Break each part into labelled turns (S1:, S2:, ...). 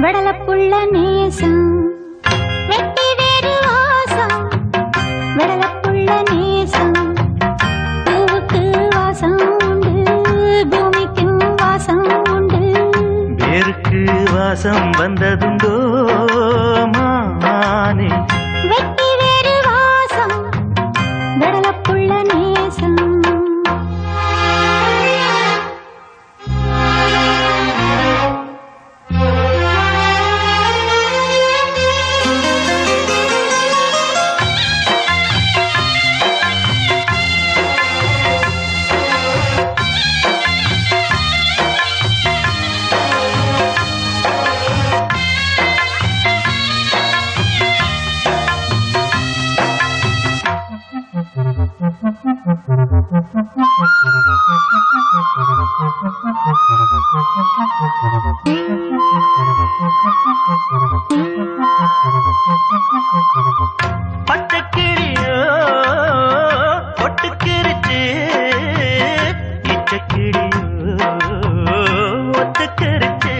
S1: வெடலப்புள்ள நேசம் வெட்டி வேறு வாசம் வெடலப்புள்ள நேசம் பூவுக்கு வாசம் உண்டு பூமிக்கு வாசம் உண்டு
S2: வேருக்கு வாசம் வந்ததுண்டோ மானே
S1: வெட்டி வேறு வாசம் வெடலப்புள்ள நேசம்
S2: பச்சக்கிளியோ ஒட்டுக்கிருச்சு இச்சக்கிளியோ ஒத்துக்கிருச்சு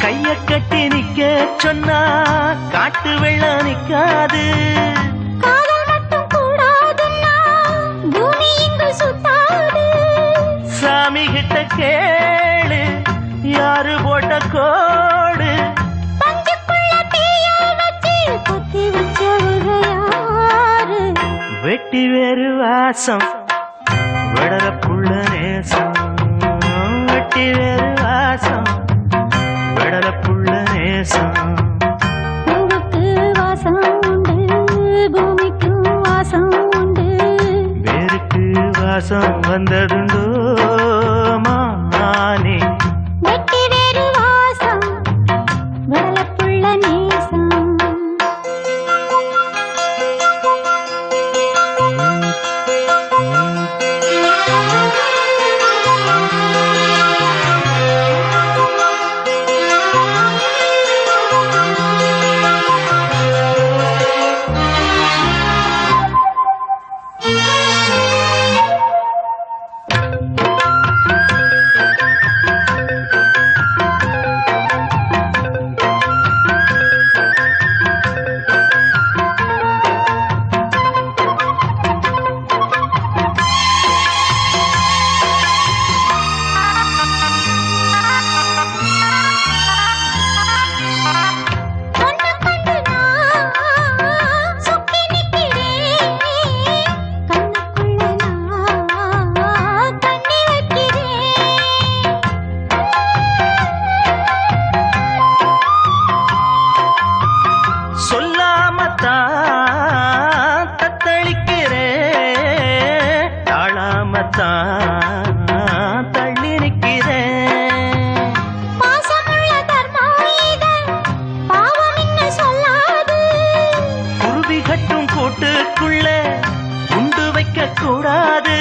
S2: கைய கட்டி நிக்க சொன்னா காட்டு வெள்ளம் நிக்காது சாமி கிட்ட கேளு யாரு போட்ட கோடு வெட்டி வேறு வாசம் வெடலப்புள்ள நேசம் வெட்டி வேறு வாசம் வெடலப்புள்ள நேசம்
S1: பூவுக்கு வாசம் உண்டு பூமிக்கு வாசம் உண்டு
S2: வேருக்கு வாசம் வந்ததுண்டோ மானே
S1: வெட்டி வேறு வாசம் வெடலப்புள்ள நேசம்
S2: தள்ளி நிற்கிறேன்
S1: பாசமுள்ள தர்மம் பாவம் என்ன சொல்லாது
S2: குருவி கட்டும் கூட்டுக்குள்ள உண்டு வைக்க கூடாது